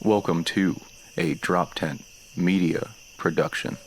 Welcome to a Drop Tent Media production.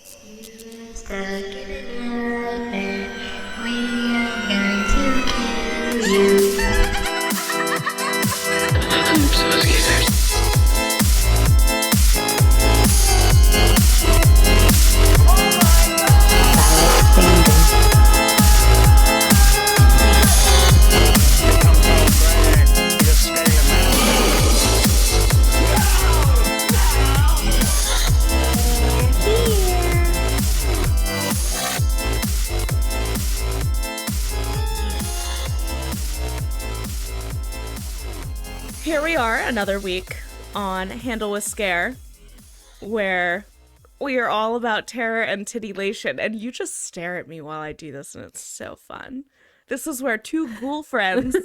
Here we are, another week on Handle with Scare, where we are all about terror and titillation, and you just stare at me while I do this, and it's so fun. This is where two ghoul friends,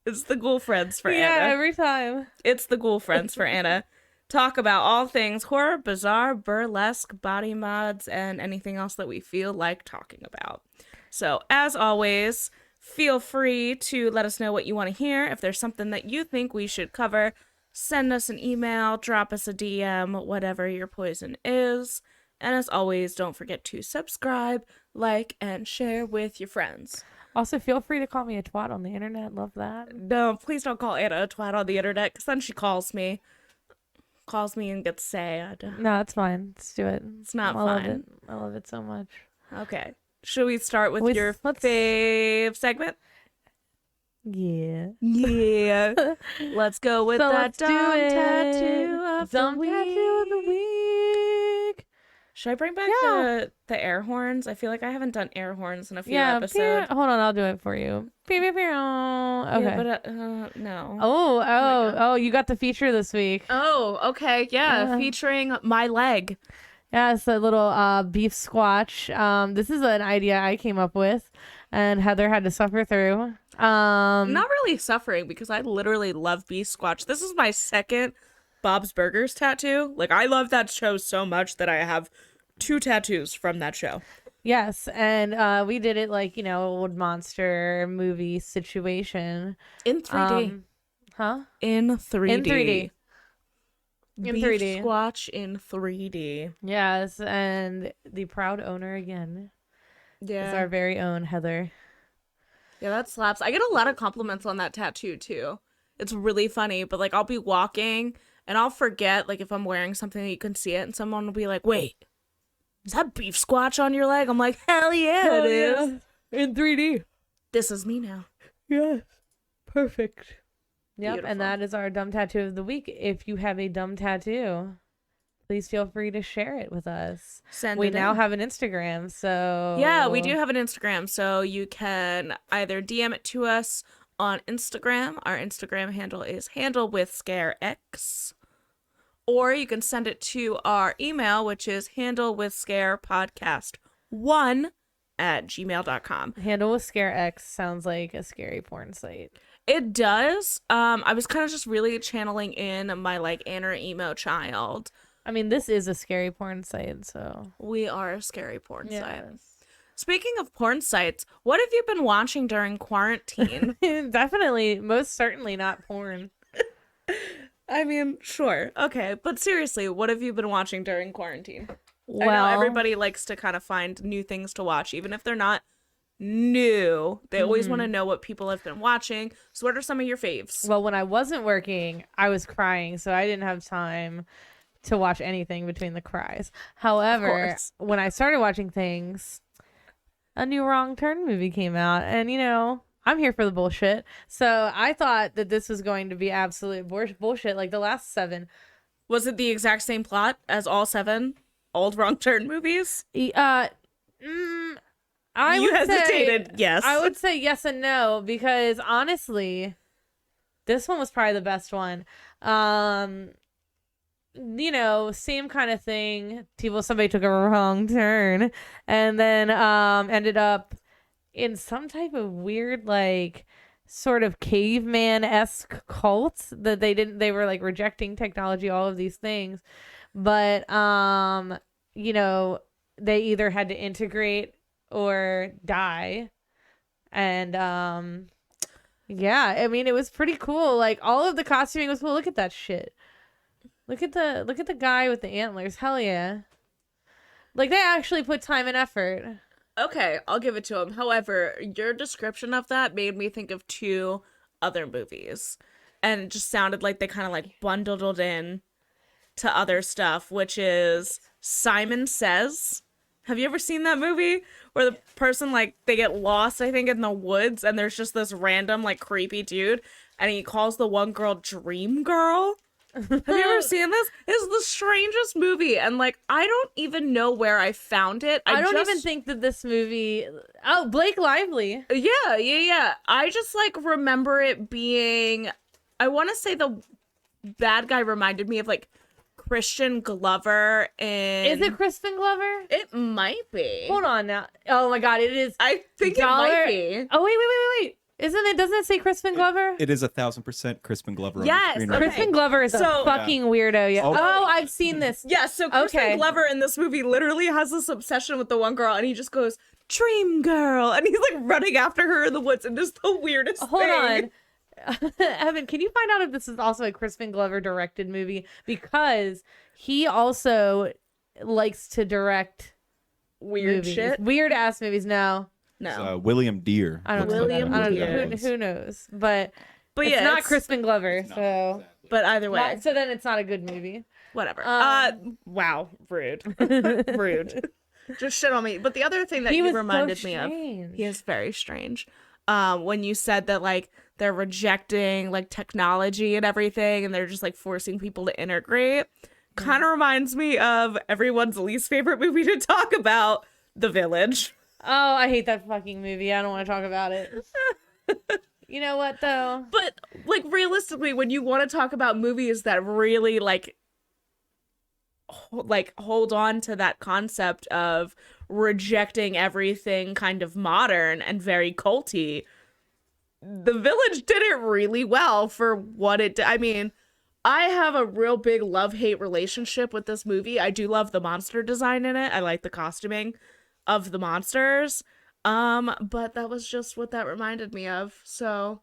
it's the ghoul friends for Anna. Yeah, every time. It's the ghoul friends for Anna. Talk about all things horror, bizarre, burlesque, body mods, and anything else that we feel like talking about. So, as always, feel free to let us know what you want to hear. If there's something that you think we should cover, send us an email, drop us a DM, whatever your poison is. And as always, don't forget to subscribe, like, and share with your friends. Also, feel free to call me a twat on the internet. Love that. No, please don't call Anna a twat on the internet, because then she calls me and gets sad. No, it's fine. Let's do it. It's not I love fun. it. I love it so much. Okay. Should we start with your let's- fave segment? Yeah. Yeah. Let's go with So that let's do dumb it. tattoo of Dumb the tattoo of the week. Should I bring back Yeah. the air horns? I feel like I haven't done air horns in a few Yeah. episodes. Hold on, I'll do it for you. Okay. Yeah, but no. Oh, you got the feature this week. Oh, okay. Yeah, featuring my leg. Yeah, it's a little beef squatch. This is an idea I came up with, and Heather had to suffer through. Not really suffering, because I literally love beef squatch. This is my second Bob's Burgers tattoo. Like, I love that show so much that I have 2 tattoos from that show. Yes, and we did it like, old monster movie situation. In 3D. Huh? In 3D. In 3D. In Beef 3D. squatch in 3D. Yes, and the proud owner again is our very own Heather. Yeah, that slaps. I get a lot of compliments on that tattoo too. It's really funny, but like I'll be walking and I'll forget like if I'm wearing something that you can see it, and someone will be like, "Wait, is that beef squatch on your leg?" I'm like, "Hell yeah, it is." In 3D. This is me now. Yes. Perfect. Yep, Beautiful. and that is our dumb tattoo of the week. If you have a dumb tattoo, please feel free to share it with us. We now have an Instagram, so... Yeah, we do have an Instagram, so you can either DM it to us on Instagram. Our Instagram handle is handlewithscarex. Or you can send it to our email, which is handlewithscarepodcast1@gmail.com. Handle with Scare X sounds like a scary porn site. It does. I was kind of just really channeling in my like inner emo child. I mean, this is a scary porn site, so... We are a scary porn site. Yes. Speaking of porn sites, what have you been watching during quarantine? Definitely, most certainly not porn. I mean, sure. Okay. But seriously, what have you been watching during quarantine? Well, I know everybody likes to kind of find new things to watch, even if they're not new. They always want to know what people have been watching. So what are some of your faves? Well, when I wasn't working, I was crying, so I didn't have time to watch anything between the cries. However, when I started watching things, a new Wrong Turn movie came out, and I'm here for the bullshit. So I thought that this was going to be absolute bullshit, like the last 7. Was it the exact same plot as all 7 old Wrong Turn movies? You hesitated, yes. I would say yes and no, because honestly, this one was probably the best one. Same kind of thing. Somebody took a wrong turn and then ended up in some type of weird, like, sort of caveman-esque cult that they were like rejecting technology, all of these things. But they either had to integrate or die. And yeah, I mean, it was pretty cool. Like, all of the costuming was cool. Look at that shit. Look at the guy with the antlers. Hell yeah. Like, they actually put time and effort. Okay, I'll give it to him. However, your description of that made me think of two other movies. And it just sounded like they kind of like bundled it in to other stuff, which is Simon Says. Have you ever seen that movie where the person, like, they get lost, I think, in the woods, and there's just this random, like, creepy dude, and he calls the one girl Dream Girl? Have you ever seen this? It's the strangest movie, and, like, I don't even know where I found it. I don't even think that this movie... Oh, Blake Lively. Yeah. I just, like, remember it being... I want to say the bad guy reminded me of, like, Christian Glover in... Is it Crispin Glover? It might be. Hold on now. Oh my god, it is. I think it might be. Oh, wait. Isn't it? Doesn't it say Crispin Glover? It is 1,000% Crispin Glover. Yes, On the screen right okay. now. Crispin Glover is a fucking weirdo. Yeah. Oh. Oh, I've seen this. Yeah, so Crispin Okay. Glover in this movie literally has this obsession with the one girl, and he just goes, Dream Girl, and he's like running after her in the woods, and just the weirdest Hold thing. on. Evan, can you find out if this is also a Crispin Glover directed movie? Because he also likes to direct Weird movies. shit. Weird ass movies. No. No. William Deere. I don't looks know. like William that I don't movie. know. Deere. Who knows? But But it's yeah, not it's- Crispin Glover. No, So exactly. But either way, so then it's not a good movie. whatever. Um, Wow, rude. Rude. Just shit on me. But the other thing that He you was so reminded me of, strange. he is very strange. When you said that, like, they're rejecting, like, technology and everything, and they're just, like, forcing people to integrate, kind of reminds me of everyone's least favorite movie to talk about, The Village. Oh, I hate that fucking movie. I don't want to talk about it. You know what, though? But, like, realistically, when you want to talk about movies that really, like, hold on to that concept of rejecting everything kind of modern and very culty, The Village did it really well for what it did. I mean, I have a real big love-hate relationship with this movie. I do love the monster design in it. I like the costuming of the monsters. But that was just what that reminded me of. So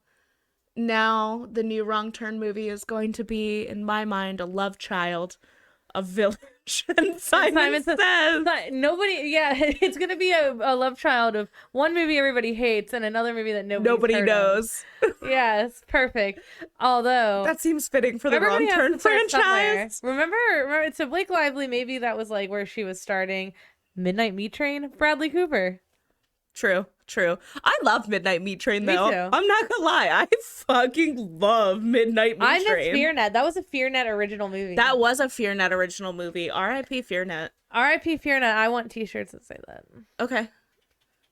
now the new Wrong Turn movie is going to be, in my mind, a love child of Village. And Simon Says. Nobody, yeah, it's gonna be a love child of one movie everybody hates and another movie that nobody knows. Yes, perfect. Although That seems fitting for the everybody Wrong has Turn to start somewhere. franchise. Remember, so Blake Lively, maybe that was like where she was starting. Midnight Meat Train, Bradley Cooper. True. I love Midnight Meat Train, Me though. too. I'm not gonna lie. I fucking love Midnight Meat I miss Train. FearNet. That was a FearNet original movie. That was a FearNet original movie. R.I.P. FearNet. R.I.P. FearNet. I want t-shirts that say that. Okay.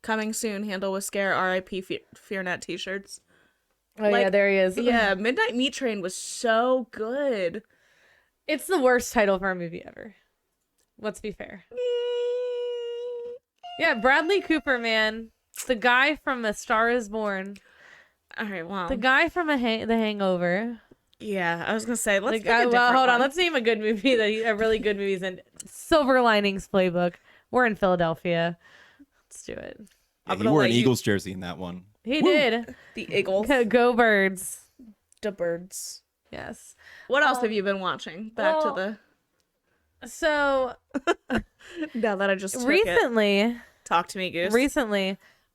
Coming soon. Handle with Scare. R.I.P. FearNet t-shirts. Oh, Like, yeah, there he is. Yeah, Midnight Meat Train was so good. It's the worst title for a movie ever. Let's be fair. Yeah, Bradley Cooper, man. The guy from A Star Is Born. All right, well. The guy from The Hangover. Yeah, I was gonna say, let's The pick guy, a different well, hold on. one. Let's name a good movie a really good movie's in Silver Linings Playbook. We're in Philadelphia. Let's do it. Yeah, I'm he gonna wore let an you- Eagles jersey in that one. He did. The Eagles. Go Birds. The Birds. Yes. What else have you been watching? Back well, to So the... Now that I just took it. recently, Talk to me, Goose.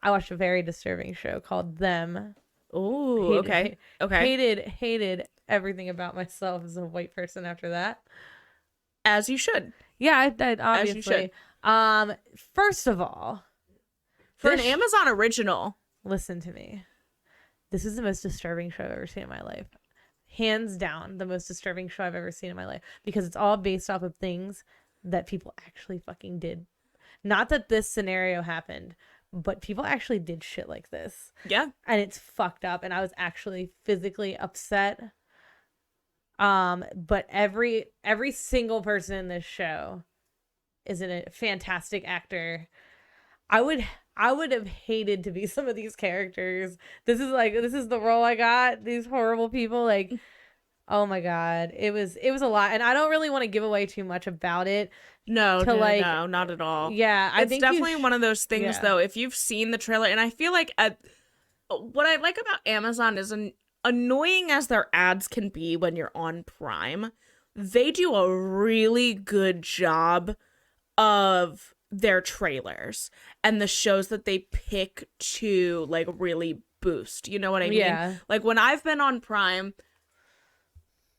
I watched a very disturbing show called Them. Ooh, okay. Hated everything about myself as a white person after that. As you should. Yeah, I obviously. you should. First of all, For this an Amazon original. listen to me. This is the most disturbing show I've ever seen in my life. Hands down, the most disturbing show I've ever seen in my life, because it's all based off of things that people actually fucking did. Not that this scenario happened, but people actually did shit like this. Yeah. And it's fucked up, and I was actually physically upset. But every single person in this show is a fantastic actor. I would have hated to be some of these characters. This is the role I got. These horrible people, like, oh my god, it was a lot, and I don't really want to give away too much about it. No, like- no, not at all. Yeah, I It's think definitely one of those things, yeah. though, if you've seen the trailer, and I feel like what I like about Amazon is annoying as their ads can be when you're on Prime. they do a really good job of their trailers and the shows that they pick to like really boost. You know what I mean? Yeah. Like when I've been on Prime,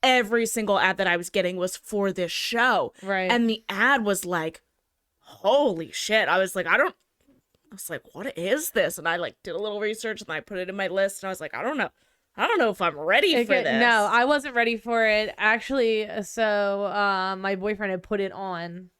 every single ad that I was getting was for this show. Right. And the ad was like, holy shit. I was like, what is this? And I like did a little research and I put it in my list and I was like, I don't know if I'm ready for this. No, I wasn't ready for it. Actually, so my boyfriend had put it on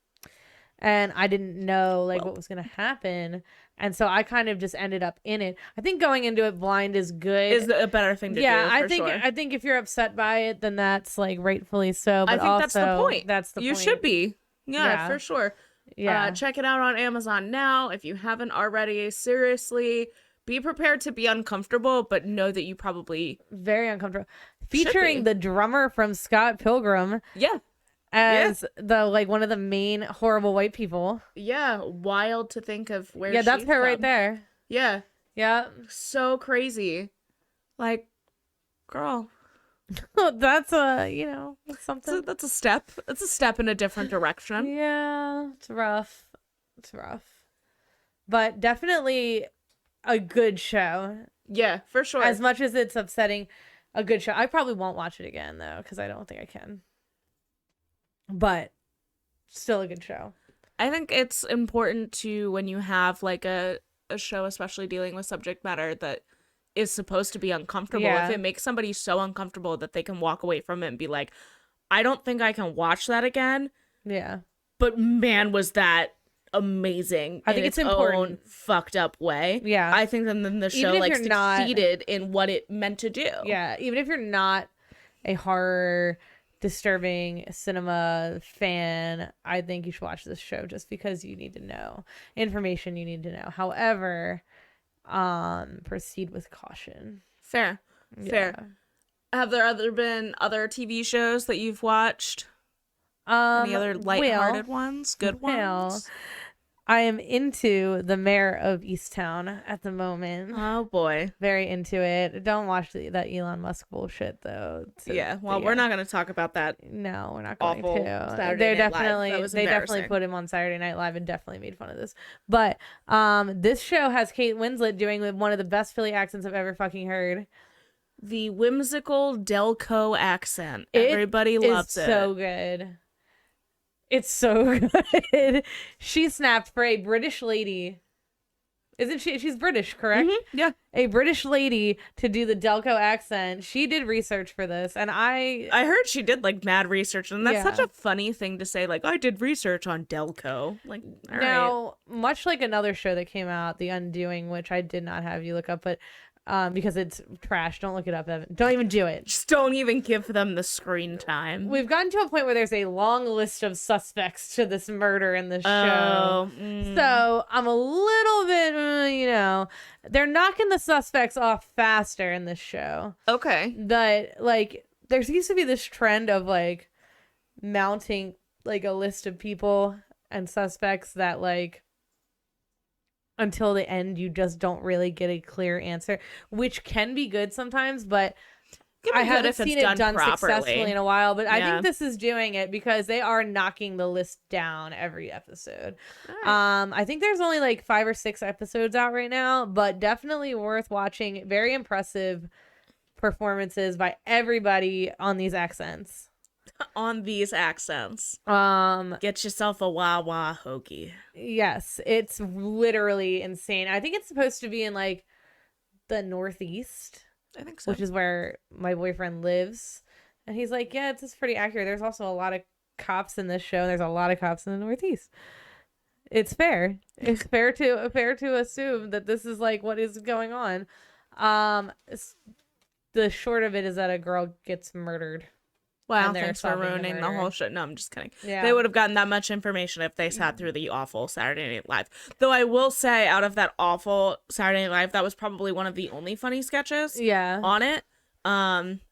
and I didn't know like what was going to happen. And so I kind of just ended up in it. I think going into it blind is good. Is a better thing to do. Yeah, Sure. I think if you're upset by it, then that's like rightfully so. But I think that's the point. That's the point. You should be. Yeah, for sure. Yeah. Check it out on Amazon now if you haven't already. Seriously, be prepared to be uncomfortable, but know that you probably Very uncomfortable. be. Featuring the drummer from Scott Pilgrim Yeah. as the like one of the main horrible white people. Yeah, wild to think of where Yeah, that's she's her right from. there. Yeah, Yeah. so crazy. Like, girl, That's that's something. that's a step. It's a step in a different direction. Yeah, it's rough. It's rough. But definitely a good show. Yeah, for sure. As much as it's upsetting, a good show. I probably won't watch it again though, because I don't think I can. But still a good show. I think it's important to, when you have like a show, especially dealing with subject matter that is supposed to be uncomfortable, Yeah. if it makes somebody so uncomfortable that they can walk away from it and be like, I don't think I can watch that again. Yeah. But man, was that amazing. I think in it's its important. own fucked up way. Yeah. I think then the show Even if like you're not- succeeded in what it meant to do. Yeah. Even if you're not a horror, disturbing cinema fan, I think you should watch this show just because you need to know information you need to know. However, proceed with caution. Fair. Have there been other TV shows that you've watched? Any other lighthearted ones? Good ones? I am into the Mayor of Easttown at the moment. Oh boy. Very into it. Don't watch that Elon Musk bullshit though. We're not going to talk about that. No, we're not going Awful to. Saturday Night Live. That was They definitely embarrassing. put him on Saturday Night Live and definitely made fun of this. But this show has Kate Winslet doing one of the best Philly accents I've ever fucking heard. The whimsical Delco accent. Everybody loves it. So good. It's so good. She snapped for a British lady. Isn't she? She's British, correct? Yeah. A British lady to do the Delco accent. She did research for this, and I heard she did like mad research, and that's such Yeah. a funny thing to say. Like, I did research on Delco. Like, all right. now, much like another show that came out, The Undoing, which I did not have you look up, but because it's trash. Don't look it up, Evan. Don't even do it. Just don't even give them the screen time. We've gotten to a point where there's a long list of suspects to this murder in the show. Oh, So I'm a little bit, they're knocking the suspects off faster in this show. okay. But like, there seems to be this trend of like mounting like a list of people and suspects that like until the end you just don't really get a clear answer, which can be good sometimes, but I haven't seen it done successfully in a while. But I think this is doing it because they are knocking the list down every episode. I think there's only like 5 or 6 episodes out right now, but definitely worth watching. Very impressive performances by everybody on these accents. On these accents. Um, Get yourself a wah-wah hoagie. yes, it's literally insane. I think it's supposed to be in like the Northeast, I think so. which is where my boyfriend lives. And he's like, yeah, it's pretty accurate. There's also a lot of cops in this show. There's a lot of cops in the Northeast. It's fair. It's fair to assume that this is like what is going on. The short of it is that a girl gets murdered. Wow, and they're thanks for solving the ruining the murder. whole shit. No, I'm just kidding. Yeah. They would have gotten that much information if they sat through the awful Saturday Night Live. Though I will say, out of that awful Saturday Night Live, that was probably one of the only funny sketches Yeah. on it.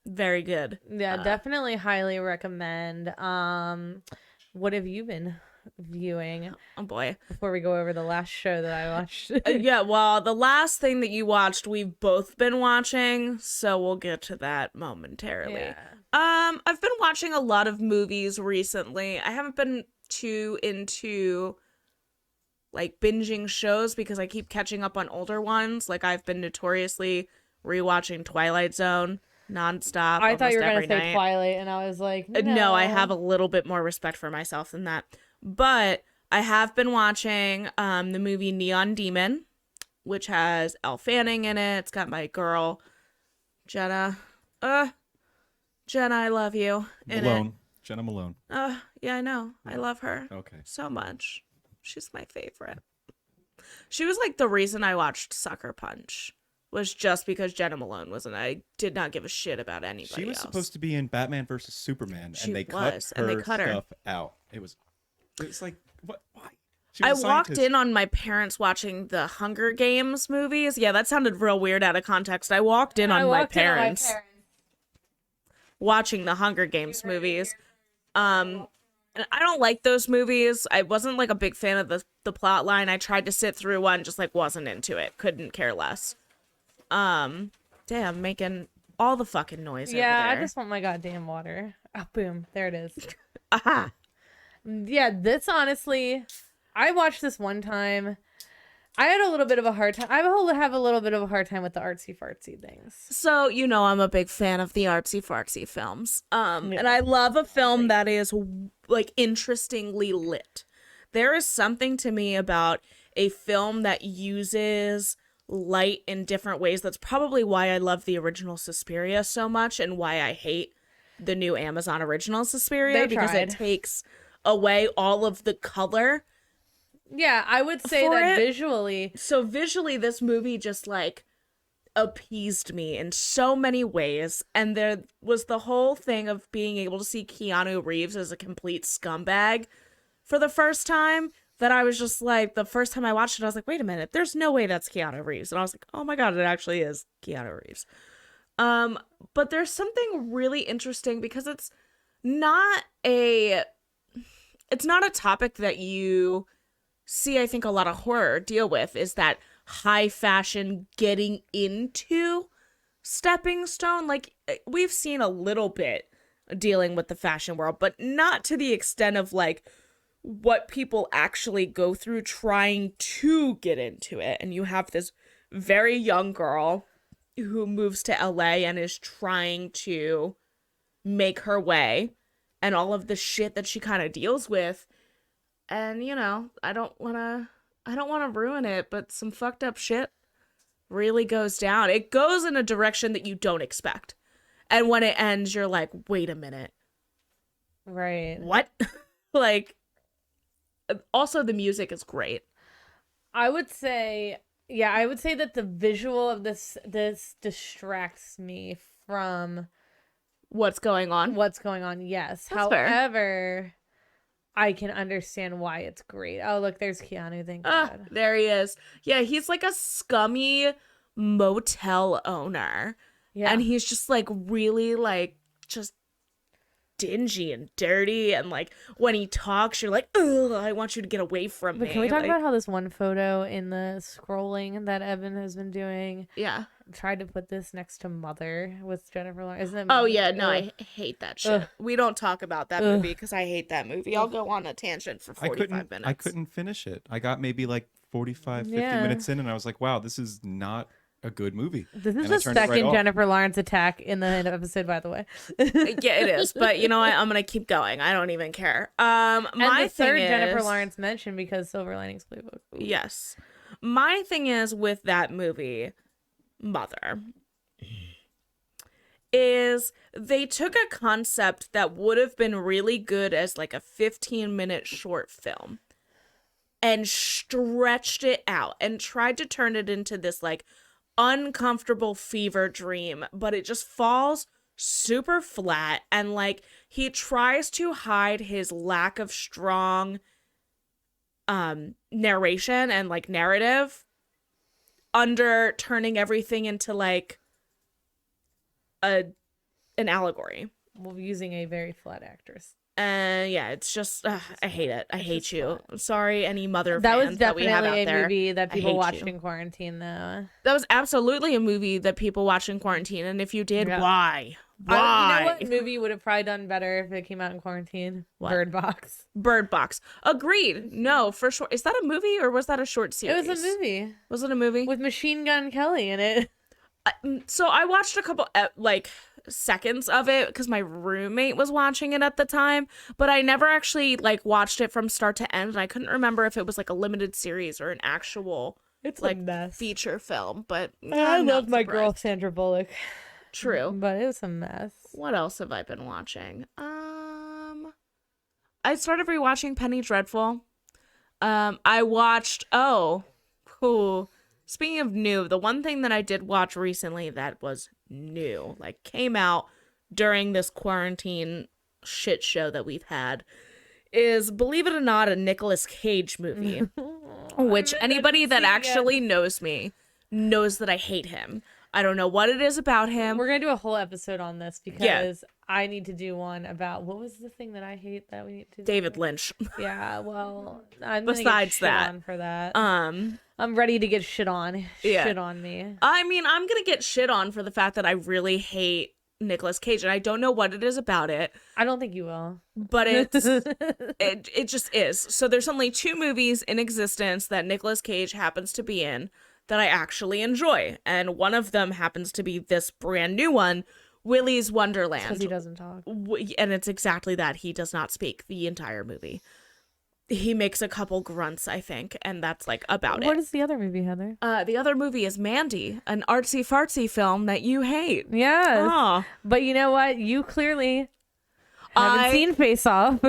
Very good. Yeah, definitely highly recommend. What have you been viewing Oh boy. before we go over the last show that I watched. Yeah, well, the last thing that you watched, we've both been watching, so we'll get to that momentarily. Yeah. I've been watching a lot of movies recently. I haven't been too into like binging shows because I keep catching up on older ones. Like I've been notoriously rewatching Twilight Zone nonstop. I thought you were going to say Twilight, and I was like, No, I have a little bit more respect for myself than that. But I have been watching the movie Neon Demon, which has Elle Fanning in it. It's got my girl, Jenna. Jenna, I love you. In Malone. Jenna Malone. it. Yeah, I know. I love her Okay. so much. She's my favorite. She was like the reason I watched Sucker Punch. Was just because Jenna Malone was in it. I did not give a shit about anybody She was else. supposed to be in Batman versus Superman, She and they was, cut and her they cut her. stuff out. It's like, what? Why? She I was a walked scientist. in on my parents watching the Hunger Games movies. Yeah, that sounded real weird out of context. I walked in on my parents watching the Hunger Games movies. And I don't like those movies. I wasn't like a big fan of the plot line. I tried to sit through one, just like wasn't into it. Couldn't care less. Damn, making all the fucking noise Yeah, over I there. just want my goddamn water. Oh, boom. There it is. Aha. Yeah, this honestly, I watched this one time. I had a little bit of a hard time. I have a little bit of a hard time with the artsy fartsy things. So, you know, I'm a big fan of the artsy fartsy films. And I love a film that is like interestingly lit. There is something to me about a film that uses light in different ways. That's probably why I love the original Suspiria so much and why I hate the new Amazon original Suspiria, because it takes away all of the color. Yeah, I would say For that it. visually. So visually, this movie just like appeased me in so many ways. And there was the whole thing of being able to see Keanu Reeves as a complete scumbag for the first time, that I was just like, the first time I watched it, I was like, wait a minute, there's no way that's Keanu Reeves. And I was like, oh my God, it actually is Keanu Reeves. But there's something really interesting because it's not a topic that you see, I think, a lot of horror deal with, is that high fashion getting into stepping stone. Like, we've seen a little bit dealing with the fashion world, but not to the extent of like what people actually go through trying to get into it. And you have this very young girl who moves to LA and is trying to make her way, and all of the shit that she kind of deals with. And, you know, I don't want to ruin it, but some fucked up shit really goes down. It goes in a direction that you don't expect. And when it ends, you're like, wait a minute. Right. What? Like, also the music is great. I would say that the visual of this distracts me from What's going on? what's going on. Yes. That's fair. However, I can understand why it's great. Oh, look, there's Keanu. Thank God. There he is. Yeah, he's like a scummy motel owner. Yeah. And he's just like really like just dingy and dirty, and like when he talks you're like, ugh, I want you to get away from But me. can we talk Like, about how this one photo in the scrolling that Evan has been doing yeah. tried to put this next to Mother with Jennifer Lawrence? Isn't it? Oh Mother? yeah, no, Ugh. I hate that shit. Ugh. We don't talk about that Ugh. movie because I hate that movie. I'll go on a tangent for 45 minutes. I couldn't finish it. I got maybe like 45, 50 Yeah. minutes in, and I was like, wow, this is not a good movie. This is And I the turned it right second off. Jennifer Lawrence attack in the episode, by the way. Yeah, it is. But you know what? I'm gonna keep going. I don't even care. And My the third thing Jennifer is- Lawrence mentioned because Silver Linings Playbook. Ooh. Yes. My thing is with that movie, Mother, is they took a concept that would have been really good as like a 15-minute short film and stretched it out and tried to turn it into this like uncomfortable fever dream, but it just falls super flat. And like he tries to hide his lack of strong narration and like narrative under turning everything into like an allegory. Well, using a very flat actress. And yeah, it's just I hate it. I hate you. I'm sorry, any mother That was fans that we have definitely out a there. movie that I people hate watched you. in quarantine, though. That was absolutely a movie that people watched in quarantine. And if you did, Yeah. why? You know what Why? movie would have probably done better if it came out in quarantine? What? Bird Box. Bird Box. Agreed. No, for sure. Is that a movie or was that a short series? It was a movie Was it a movie? with Machine Gun Kelly in it. So I watched a couple seconds of it because my roommate was watching it at the time, but I never actually watched it from start to end, and I couldn't remember if it was a limited series or an actual It's a mess. feature film. But I I'm love not my surprised. girl Sandra Bullock. True. But it was a mess. What else have I been watching? I started rewatching Penny Dreadful. I watched speaking of new, the one thing that I did watch recently that was new, came out during this quarantine shit show that we've had, is, believe it or not, a Nicolas Cage movie. Which anybody that actually knows me knows that I hate him. I don't know what it is about him. We're going to do a whole episode on this because I need to do one about what was the thing that I hate that we need to do? David Lynch. Yeah, well, I'm Besides gonna get shit that, on for that. I'm ready to get shit on. Yeah. Shit on me. I mean, I'm going to get shit on for the fact that I really hate Nicolas Cage, and I don't know what it is about it, I don't think you will. but it just is. So there's only 2 movies in existence that Nicolas Cage happens to be in that I actually enjoy, and one of them happens to be this brand new one, Willy's Wonderland. Because he doesn't talk. And it's exactly that. He does not speak the entire movie. He makes a couple grunts, I think, and that's about What it. is the other movie, Heather? The other movie is Mandy, an artsy fartsy film that you hate. Yes. Aw. But you know what? You clearly haven't seen Face Off.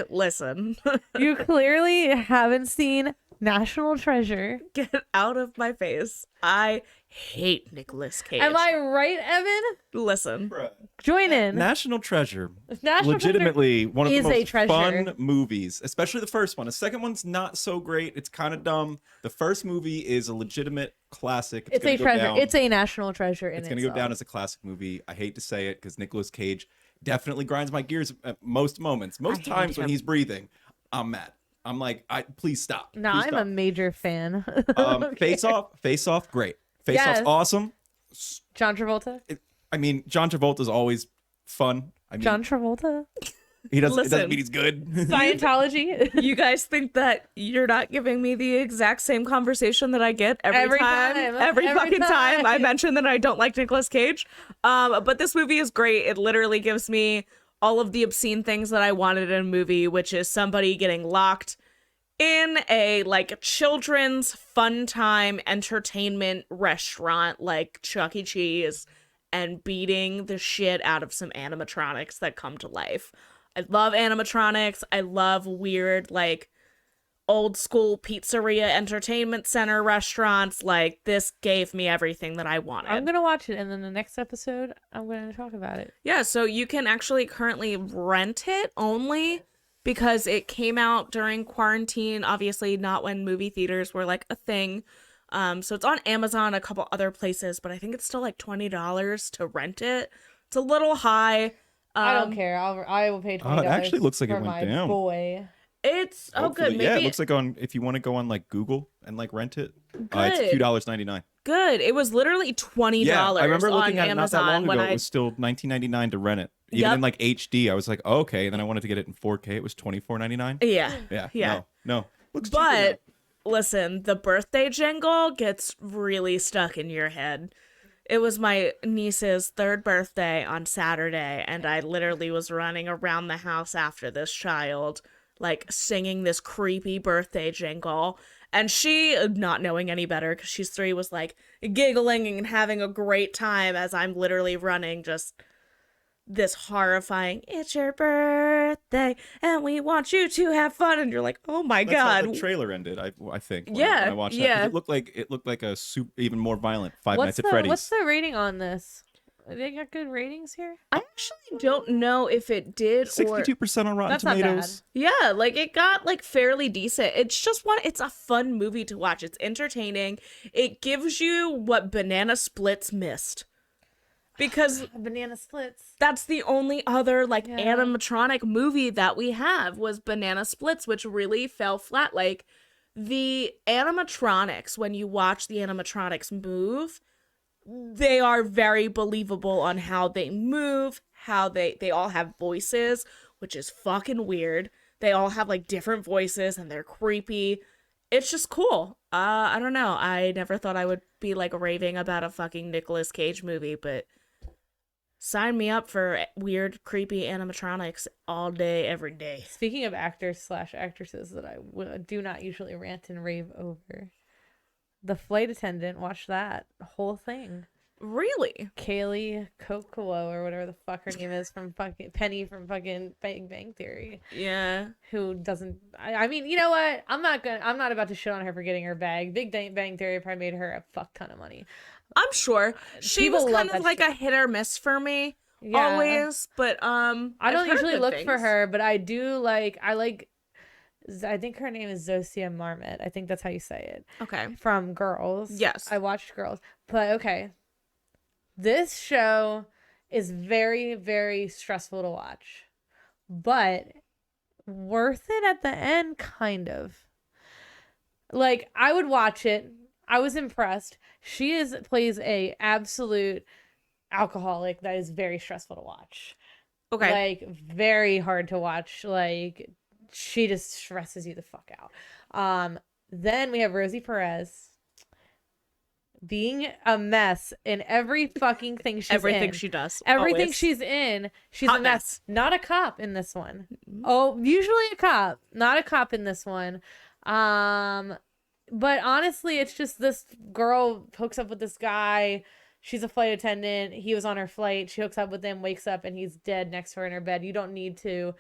Listen, You clearly haven't seen National Treasure. get out of my face. I hate Nicolas Cage. Am I right, Evan? Listen. Join in. National Treasure. National Legitimately one of the is a most treasure. fun movies, especially the first one. The second one's not so great. It's kind of dumb. The first movie is a legitimate classic. It's a gonna go treasure. down- It's a national treasure. It's going to go down as a classic movie. I hate to say it because Nicolas Cage definitely grinds my gears at most moments. Most hate times when him. he's breathing, I'm mad. I'm like, please stop. No, Please I'm stop. a major fan. Face Off, great. Face Yes. Off's awesome. John Travolta. I mean, John Travolta's always fun. I mean, John Travolta. it doesn't Listen. mean he's good. Scientology. You guys think that you're not giving me the exact same conversation that I get every time. Every fucking time I mention that I don't like Nicolas Cage. But this movie is great. It literally gives me all of the obscene things that I wanted in a movie, which is somebody getting locked in a children's fun time entertainment restaurant like Chuck E. Cheese and beating the shit out of some animatronics that come to life. I love animatronics. I love weird old school pizzeria entertainment center restaurants. This gave me everything that I wanted. I'm gonna watch it, and then the next episode, I'm gonna talk about it. Yeah, so you can actually currently rent it only because it came out during quarantine, obviously not when movie theaters were a thing. So it's on Amazon, a couple other places, but I think it's still $20 to rent it. It's a little high. I don't care. I will pay $20. Oh, it actually looks like it for went my down. boy. It's good. Hopefully- Maybe Yeah, it looks like if you want to go on Google and rent it, it's Good. $2.99. good. It was literally $20 Yeah, I remember looking on at it not that Amazon long when ago. I It was still $19.99 to rent it. Even Yep. in HD, I was like, oh, okay. And then I wanted to get it in 4K. It was $24.99. yeah. Yeah. No. Looks cheaper But listen, the birthday jingle gets really stuck in your head. It was my niece's 3rd birthday on Saturday, and I literally was running around the house after this child, singing this creepy birthday jingle. And she, not knowing any better because she's 3, was giggling and having a great time as I'm literally running just this horrifying, it's your birthday and we want you to have fun, and you're like, oh my That's how God. the trailer ended. I think. When Yeah, I watched that, yeah. 'cause it looked like a even more violent Five Nights at Freddy's. What's the rating on this? They got good ratings here. I actually don't know if it did or 62% on Rotten That's not bad. Tomatoes. yeah, it got fairly decent. It's just it's a fun movie to watch. It's entertaining. It gives you what Banana Splits missed. because Banana Splits. that's the only other like Yeah. animatronic movie that we have was Banana Splits, which really fell flat. Like the animatronics, when you watch the animatronics move, they are very believable on how they move, how they all have voices, which is fucking weird. They all have like different voices and they're creepy. It's just cool. I don't know. I never thought I would be like raving about a fucking Nicolas Cage movie, but sign me up for weird, creepy animatronics all day, every day. Speaking of actors/actresses that I do not usually rant and rave over, The Flight Attendant, watch that whole thing. Really? Kaylee Cuoco or whatever the fuck her name is from fucking Penny from fucking Bang Theory. Yeah. Who doesn't? I mean, you know what? I'm not about to shit on her for getting her bag. Bang Theory probably made her a fuck ton of money. I'm sure. She People was love kind of that like shit. a hit or miss for me. Yeah. Always, but I I've don't heard usually good look things. for her, but I do like. I think her name is Zosia Marmot. I think that's how you say it. Okay. From Girls. Yes. I watched Girls, but okay. This show is very, very stressful to watch, but worth it at the end, kind of. Like, I would watch it. I was impressed. She plays a absolute alcoholic that is very stressful to watch. Okay. Like, very hard to watch. Like, she just stresses you the fuck out. Then we have Rosie Perez being a mess in every fucking thing she's Everything in. she does. Everything always. she's in, she's Hot a mess. mess. Not a cop in this one. Oh, usually a cop. Not a cop in this one. But honestly, it's just this girl hooks up with this guy. She's a flight attendant. He was on her flight. She hooks up with him, wakes up, and he's dead next to her in her bed. You don't need to.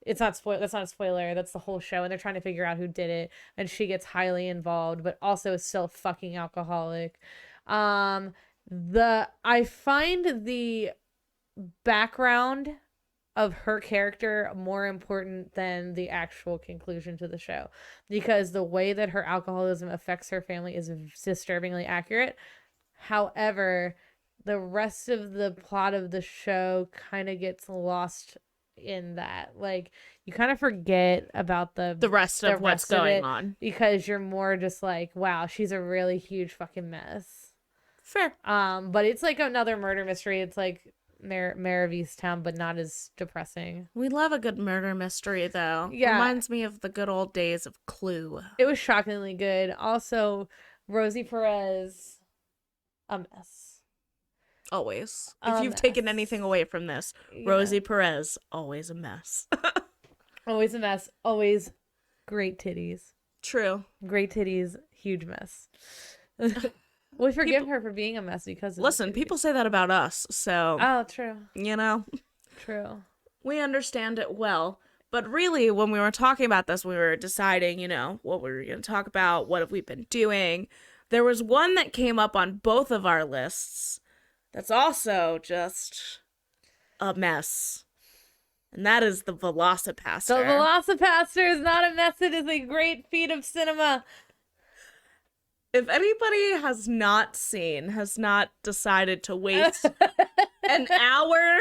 It's not that's not a spoiler. That's the whole show, and they're trying to figure out who did it. And she gets highly involved, but also is still fucking alcoholic. I find the background of her character more important than the actual conclusion to the show, because the way that her alcoholism affects her family is disturbingly accurate. However, the rest of the plot of the show kind of gets lost in that. Like, you kind of forget about the rest of what's going it on. because you're more just like, wow, she's a really huge fucking mess. Fair. But it's like another murder mystery. It's like Mare of Easttown, but not as depressing. We love a good murder mystery, though. Yeah. Reminds me of the good old days of Clue. It was shockingly good. Also, Rosie Perez, a mess. Always. A If you've taken mess. anything away from this, Yeah. Rosie Perez, always a mess. Always a mess. Always great titties. True. Great titties, huge mess. We forgive her for being a mess because of Listen, the titties. people say that about us, so, Oh, true. you know, True. we understand it well. But really, when we were talking about this, we were deciding, you know, what we were going to talk about, what have we been doing. There was one that came up on both of our lists that's also just a mess. And that is the Velocipastor. The Velocipastor is not a mess. It is a great feat of cinema. If anybody has not decided to waste an hour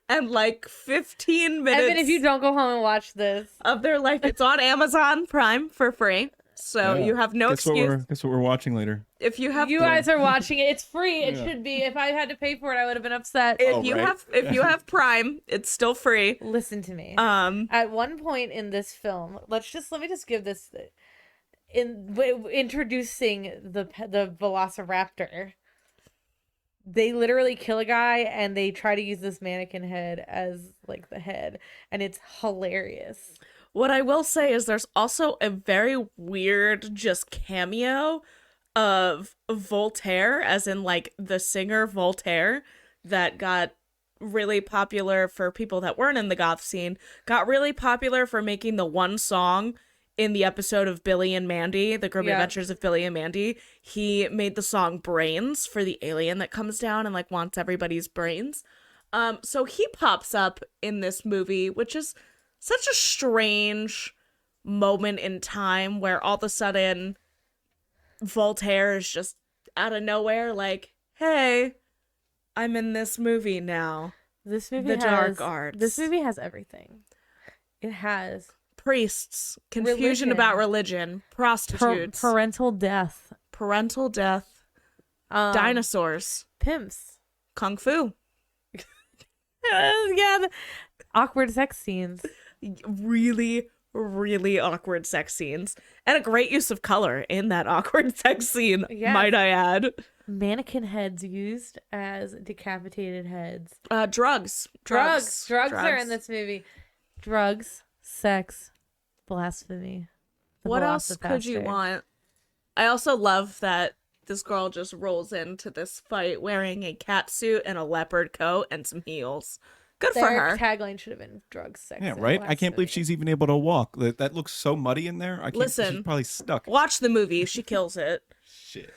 and like 15 minutes Evan, if you don't go home and watch this. of their life, it's on Amazon Prime for free. So Yeah. you have no excuse. Guess what we're watching later. If you have You guys are watching it. It's free. It Yeah. should be. If I had to pay for it, I would have been upset. if Oh, you right. have you have Prime, it's still free. Listen to me. At one point in this film, let me just give this introducing the Velociraptor. They literally kill a guy and they try to use this mannequin head as like the head, and it's hilarious. What I will say is there's also a very weird just cameo of Voltaire, as in like the singer Voltaire, that got really popular for people that weren't in the goth scene, got really popular for making the one song in the episode of Billy and Mandy, The Grim Yeah. Adventures of Billy and Mandy. He made the song Brains for the alien that comes down and like wants everybody's brains. So he pops up in this movie, which is such a strange moment in time where all of a sudden Voltaire is just out of nowhere like, hey, I'm in this movie now. This movie The has dark arts. This movie has everything. It has Priests, confusion about religion, prostitutes, parental death, parental death, dinosaurs, pimps, kung fu. awkward sex scenes. Really, really awkward sex scenes. And a great use of color in that awkward sex scene, Yes. might I add. Mannequin heads used as decapitated heads. Drugs. Drugs are in this movie. Drugs, sex, blasphemy. The What else could you Velocipastor. want? I also love that this girl just rolls into this fight wearing a cat suit and a leopard coat and some heels. Good for Their her. tagline should have been drugs, sex, Yeah, and right? I can't believe blasphemy. she's even able to walk. That looks so muddy in there. I can't, Listen. she's probably stuck. Watch the movie. She kills it. Shit.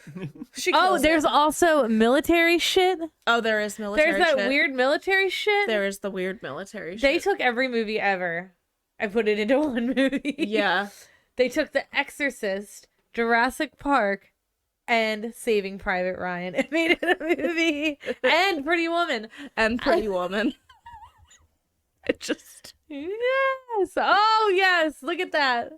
She Oh, kills there's it. also military shit. Oh, there is military There's that shit. weird military shit. There is the weird military shit. They took every movie ever. I put it into one movie. Yeah. They took The Exorcist, Jurassic Park, and Saving Private Ryan and made it a movie. And Pretty Woman. And Pretty Woman. It just... Yes. Oh, yes. Look at that.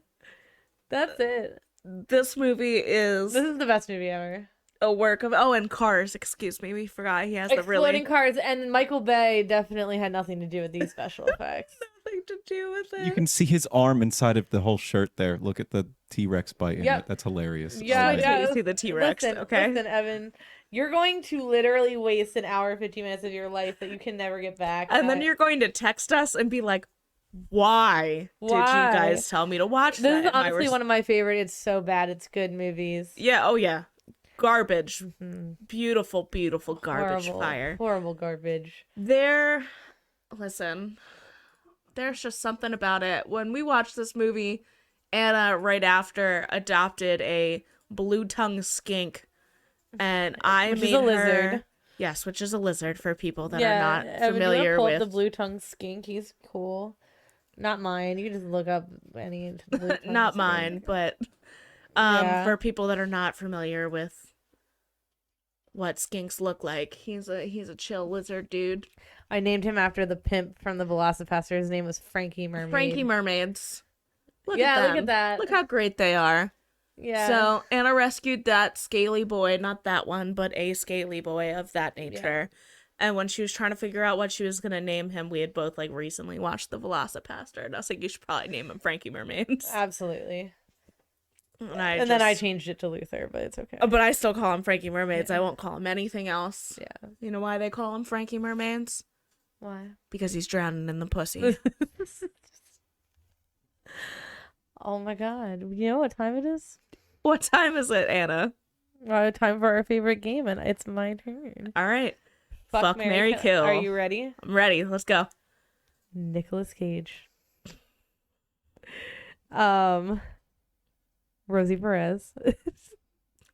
That's it. This movie is This is the best movie ever. a work of... Oh, and Cars. Excuse me. We forgot he has the Exploding really... cars, and Michael Bay definitely had nothing to do with these special effects. Nothing to do with it. You can see his arm inside of the whole shirt there. Look at the T-Rex bite in Yep. it. That's hilarious. Yeah, Oh my Until yeah. you see the T-Rex, Listen, okay? Listen, Evan, you're going to literally waste an hour, 50 minutes of your life that you can never get back. And then you're going to text us and be like, why did you Why? guys tell me to watch that? This is And my honestly one of my favorite. It's so bad. It's good movies. Yeah, oh yeah. Garbage. Mhm. Beautiful, beautiful garbage Horrible, fire. Horrible garbage. Listen, there's just something about it. When we watched this movie, Anna, right after, adopted a blue-tongued skink. And I Which made is a her... lizard. Yes, which is a lizard for people that yeah, are not Evan, do you familiar wanna pull with... up the blue tongue skink. He's cool. Not mine. You can just look up any blue Not mine, but Yeah. for people that are not familiar with what skinks look like, he's a chill lizard dude. I named him after the pimp from the Velocipastor. His name was Frankie Mermaid. Frankie mermaids. Look Yeah, at look them. at that. Look how great they are. Yeah. So Anna rescued that scaly boy, not that one, but a scaly boy of that nature. And when she was trying to figure out what she was gonna name him, we had both recently watched the Velocipastor, and I was like, you should probably name him Frankie Mermaids. Absolutely. And Then I changed it to Luther, but it's okay. But I still call him Frankie Mermaids. I won't call him anything else. Yeah. You know why they call him Frankie Mermaids? Why? Because he's drowning in the pussy. Oh my god. You know what time it is? What time is it, Anna? Time for our favorite game, and it's my turn. All right. Fuck, marry, Kill. kill. Are you ready? I'm ready. Let's go. Nicolas Cage. Rosie Perez.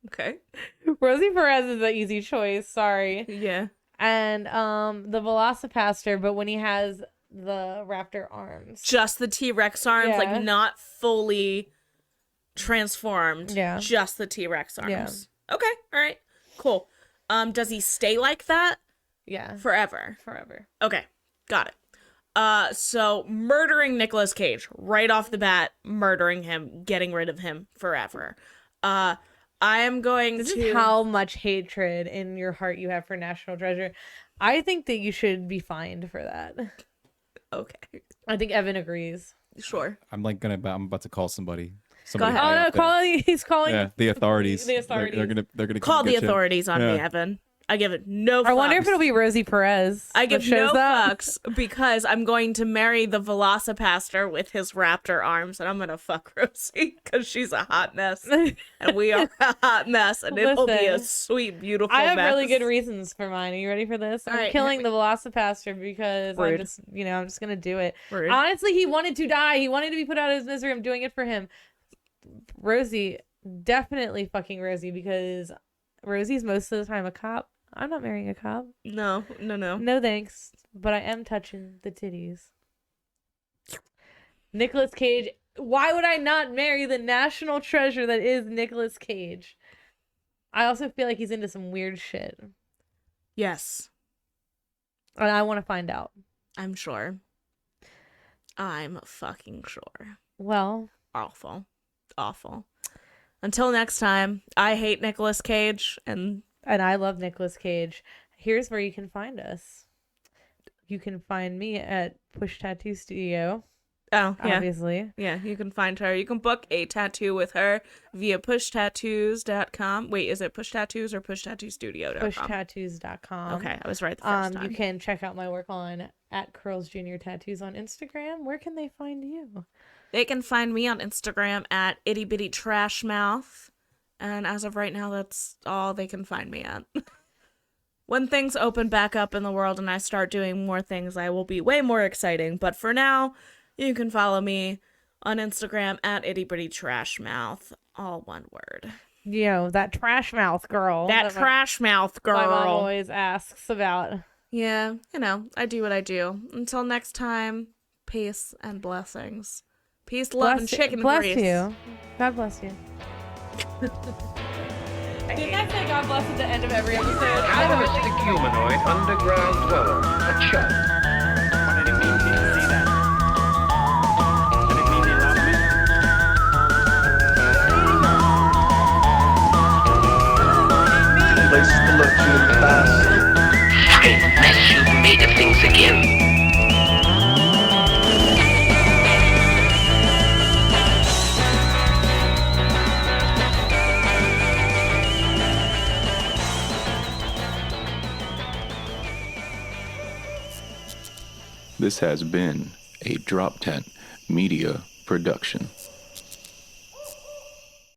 Okay. Rosie Perez is an easy choice. Sorry. Yeah. And the Velocipastor, but when he has the raptor arms. Just the T-Rex arms, Yeah. not fully transformed. Yeah. Just the T-Rex arms. Yeah. Okay. All right. Cool. Does he stay like that Yeah. forever? Forever. Okay. Got it. So murdering Nicolas Cage right off the bat, murdering him, getting rid of him forever. I am going This to... is how much hatred in your heart you have for National Treasure. I think that you should be fined for that. Okay. I think Evan agrees. Sure. I'm about to call somebody. ahead. Oh high no, up there. he's calling. Yeah, the authorities. The authorities. They're gonna Call come the get you. authorities on me, Yeah. Evan. I give it no fucks. I wonder if it'll be Rosie Perez. I that give no shows up. fucks because I'm going to marry the Velocipastor with his raptor arms, and I'm gonna fuck Rosie because she's a hot mess, and we are a hot mess, and it'll be a Listen, sweet, beautiful I have mess. really good reasons for mine. Are you ready for this? All I'm right, killing hit the Velocipastor because Rude. I'm just gonna do it. Rude. Honestly, he wanted to die. He wanted to be put out of his misery. I'm doing it for him. Rosie, definitely fucking Rosie because Rosie's most of the time a cop. I'm not marrying a cop. No. No thanks. But I am touching the titties. Nicolas Cage. Why would I not marry the national treasure that is Nicolas Cage? I also feel like he's into some weird shit. Yes. And I want to find out. I'm sure. I'm fucking sure. Well, Awful. Awful. Until next time, I hate Nicolas Cage, and I love Nicolas Cage. Here's where you can find us. You can find me at Push Tattoo Studio. oh yeah, Obviously. yeah, you can find her. You can book a tattoo with her via pushtattoos.com. Wait, is it push tattoos or pushtattoostudio.com? Pushtattoos.com. Okay, I was right the first time. You can check out my work on at Curls Junior Tattoos on Instagram. Where can they find you? They can find me on Instagram at itty bitty trash mouth, and as of right now, that's all they can find me at. When things open back up in the world and I start doing more things, I will be way more exciting. But for now, you can follow me on Instagram at itty bitty trash mouth, all one word. Yo, that trash mouth girl. That trash mouth girl. My mom always asks about. Yeah, I do what I do. Until next time, peace and blessings. Peace, love, and chicken bless grease. you. God bless you. Didn't I say God bless at the end of every episode? Animalistic humanoid underground dweller, a chub. What did it mean? Did you see that? Did it mean they love me? Place the luxury class. Fucking mess you made of things again. This has been a Drop Tent Media production.